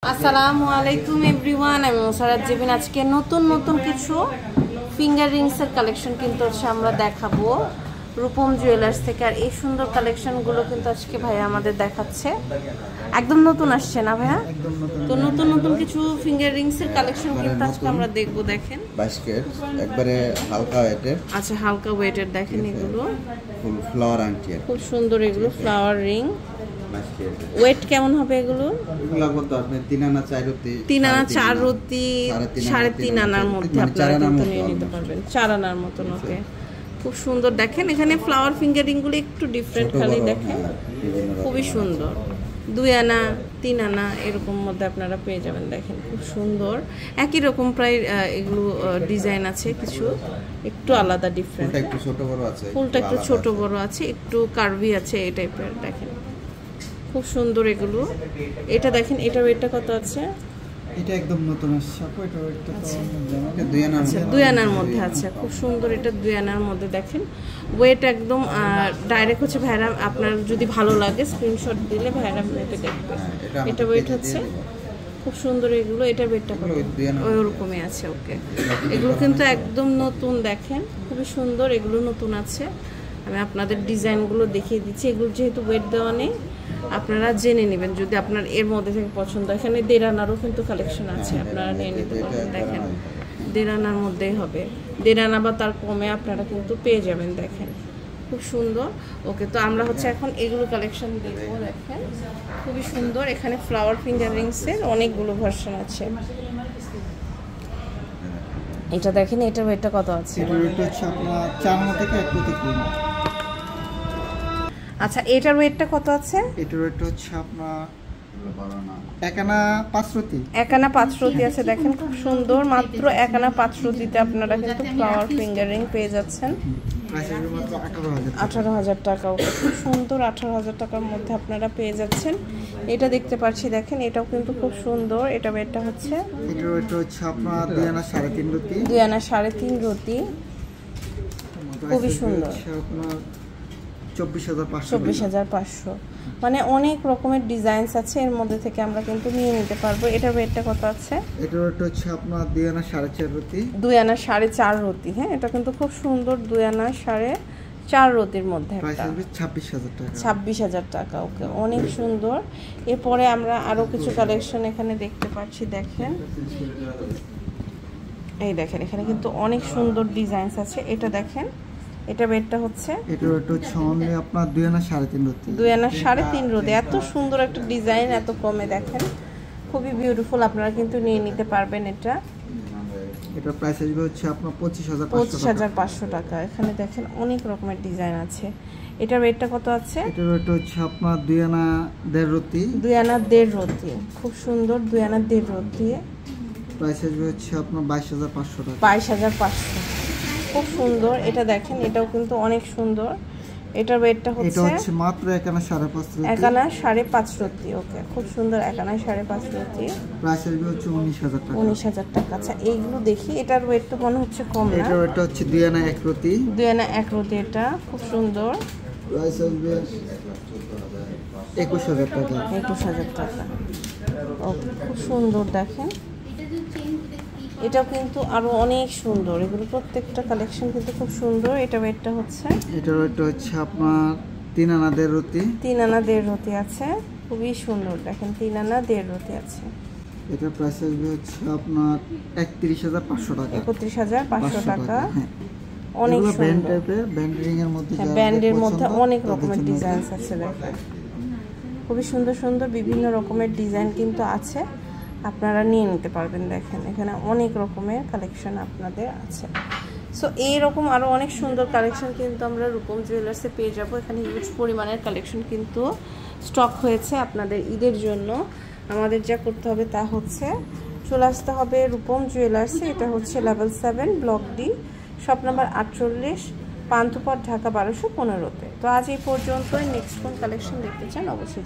আসসালামু আলাইকুম এভরিওয়ান, আমি মুসারাত জেবিন। আজকে নতুন নতুন কিছু ফিঙ্গার রিংসের কালেকশন কিন্তু আমরা দেখাবো রূপম জুয়েলার্স থেকে। আর এই সুন্দর কালেকশনগুলো কিন্তু আজকে ভাইয়া আমাদের দেখাচ্ছে, একদম নতুন আসছে না ভাইয়া? তো নতুন নতুন কিছু ফিঙ্গার রিংসের কালেকশন কিন্তু আজকে আমরা দেখবো। দেখেন 22 ক্যারেট একবারে হালকা ওয়েটের। আচ্ছা, হালকা ওয়েটের। দেখেন এগুলো ফুল ফ্লাওয়ার আংটি, খুব সুন্দর। এগুলো ফ্লাওয়ার রিং। ওয়েট কেমন হবে এগুলো? এগুলো কত আপনি 3 আনা 4 রতি 3 আনা 4 রতি 3.5 আনার মধ্যে আপনারা কিন্তু নিয়ে নিতে পারবেন। 4 আনার মতো ওকে, খুব সুন্দর। দেখেন এখানে ফ্লাওয়ার ফিঙ্গারিং গুলো একটু ডিফারেন্ট, খালি দেখেন খুবই সুন্দর। 2 আনা 3 আনা এরকম মধ্যে আপনারা পেয়ে যাবেন। দেখেন খুব সুন্দর, একই রকম প্রায় এগুলো ডিজাইন আছে, কিছু একটু আলাদা ডিফারেন্ট। ফুলটা একটু ছোট বড় আছে, ফুলটা একটু ছোট বড় আছে, একটু কার্ভি আছে এই টাইপের। দেখেন খুব সুন্দর এগুলো। এটা দেখেন, এটার ওয়েটটা কত আছে? এটা একদম নতুন আসছে আপু, এটা ওয়েটটা তো জানেন 2 আনার মধ্যে। 2 আনার মধ্যে আছে, খুব সুন্দর। এটা 2 আনার মধ্যে। দেখেন ওয়েট একদম ডাইরেক্ট হচ্ছে ভাইরা, আপনার যদি ভালো লাগে স্ক্রিনশট দিলে ভাইরা ওয়েটে দেখবে। এটা ওয়েট হচ্ছে খুব সুন্দর এগুলো। এটা ওয়েটটা ওইরকমই আছে ওকে। এগুলো কিন্তু একদম নতুন, দেখেন খুবই সুন্দর। এগুলো নতুন আছে। আমি আপনাদের ডিজাইনগুলো দেখিয়ে দিচ্ছি। এগুলো যেহেতু ওয়েট দেওয়া নেই, আপনারা জেনে নেবেন যদি আপনার এর মধ্যে থেকে পছন্দ। এখানে 1.5 আনারও কিন্তু কালেকশন আছে, আপনারা নিয়ে নিতে পারবেন। দেখেন 1.5 আনার মধ্যেই হবে, 1.5 আনা বা তার কমে আপনারা কিন্তু পেয়ে যাবেন। দেখেন খুব সুন্দর ওকে। তো আমরা হচ্ছে এখন এগুলো কালেকশন দেখবো। দেখেন খুবই সুন্দর। এখানে ফ্লাওয়ার ফিঙ্গার রিংসের অনেকগুলো ভার্সন আছে। এটা দেখেন, এটার ওয়েটটা কত আছে? এটা ওয়েট হচ্ছে আপনার 4 আনা থেকে 1 প্রতি কিলো। আচ্ছা, এটার ওয়েটটা কত আছে? এটার ওয়েট হচ্ছে আপনার 1 আনা 5 রতি। 1 আনা 5 রতি আছে। দেখেন খুব সুন্দর, মাত্র 1 আনা 5 রতিতে আপনারা কিন্তু ফ্লাওয়ার ফিঙ্গার রিং পেয়ে যাচ্ছেন। প্রাইস হবে মাত্র 18,000। 18,000 টাকা ওকে, খুব সুন্দর। 18,000 টাকার মধ্যে আপনারা পেয়ে যাচ্ছেন। এটা দেখতে পাচ্ছি, দেখেন এটাও কিন্তু খুব সুন্দর। এটা ওয়েটটা হচ্ছে, এটার ওয়েট হচ্ছে আপনার 2 আনা 3.5 রতি। 2 আনা 3.5 রতি, খুবই সুন্দর। আপনার 24,500। 24,500। মানে অনেক রকমের ডিজাইনস আছে, এর মধ্যে থেকে আমরা কিন্তু নিয়ে নিতে পারবো। এটার ওয়েটটা কত আছে? এটার ওয়েট হচ্ছে আপনার 2 আনা 4.5 রতি। 2 আনা 4.5 রতি। হ্যাঁ, এটা কিন্তু খুব সুন্দর। 2 আনা 4.5 রতির মধ্যে প্রাইস একটা হবে 26,000 টাকা। 26,000 টাকা ওকে, অনেক সুন্দর। এরপরে আমরা আরো কিছু কালেকশন এখানে দেখতে পাচ্ছি। দেখেন এই দেখেন, এখানে কিন্তু অনেক সুন্দর ডিজাইনস আছে। এটা দেখেন, এটা ওয়েটটা হচ্ছে, এটার ওয়েট হচ্ছে অনলি আপনার 2 আনা 3.5 রতি। 2 আনা 3.5 রতি। এত সুন্দর একটা ডিজাইন, এত কমে। দেখেন খুবই বিউটিফুল, আপনারা কিন্তু নিয়ে নিতে পারবেন। এটা প্রাইস আসবে হচ্ছে আপনার 25,500 টাকা। এখানে দেখেন অনেক রকমের ডিজাইন আছে। এটার ওয়েটটা কত আছে? এটার ওয়েট হচ্ছে আপনার 2 আনা 1.5 রতি। 2 আনা 1.5 রতি, খুব সুন্দর। 2 আনা 1.5 রতি। প্রাইস আসবে হচ্ছে আপনার 22,500 টাকা। 22,500, খুব সুন্দর। এটা দেখেন, এটাও কিন্তু অনেক সুন্দর। এটার ওয়েটটা এটা হচ্ছে মাত্র 1 আনা 5.5 রতি। 1 আনা 5.5 রতি ওকে, খুব সুন্দর। 1 আনা 5.5 রতি। প্রাইস আসবে হচ্ছে 19,000 টাকা। 19,000 টাকা। আচ্ছা, এইগুলো দেখি। এটার ওয়েট তো মনে হচ্ছে কম না? এটার ওয়েটটা হচ্ছে 2 আনা 1 রতি। 2 আনা 1 রতি। এটা খুব সুন্দর। প্রাইস আসবে 21,000 টাকা। 21,000 টাকা ওকে, খুব সুন্দর। দেখেন এটাও কিন্তু আরো অনেক সুন্দর। এগুলো প্রত্যেকটা কালেকশন কিন্তু খুব সুন্দর। এটা ওয়েটটা হচ্ছে, এটার ওয়েটটা হচ্ছে আপনার 3 আনা 1.5 রতি। 3 আনা 1.5 রতি আছে, খুবই সুন্দর। দেখেন 3 আনা 1.5 রতি আছে। এটার প্রাইস আসবে হচ্ছে আপনার 31,500 টাকা। 31,500 টাকা। হ্যাঁ, অনেক ব্যান্ড সুন্দর। টাইপের, ব্যান্ড রিং এর মধ্যে হ্যাঁ, ব্যান্ডের মধ্যে অনেক রকমের ডিজাইন আছে। দেখেন খুবই সুন্দর সুন্দর বিভিন্ন রকমের ডিজাইন কিন্তু আছে, আপনারা নিয়ে নিতে পারবেন। দেখেন এখানে অনেক রকমের কালেকশন আপনাদের আছে। সো এইরকম আরো অনেক সুন্দর কালেকশন কিন্তু আমরা রূপম জুয়েলার্সে পেয়ে যাব। এখানে হিউজ পরিমাণের কালেকশন কিন্তু স্টক হয়েছে আপনাদের ঈদের জন্য। আমাদের যা করতে হবে তা হচ্ছে চলে আসতে হবে রূপম জুয়েলার্সে। এটা হচ্ছে level 7 block D, shop number 48, Panthapath, Dhaka 1215-তে। তো আজ এই পর্যন্তই। নেক্সট কোন কালেকশন দেখতে চান অবশ্যই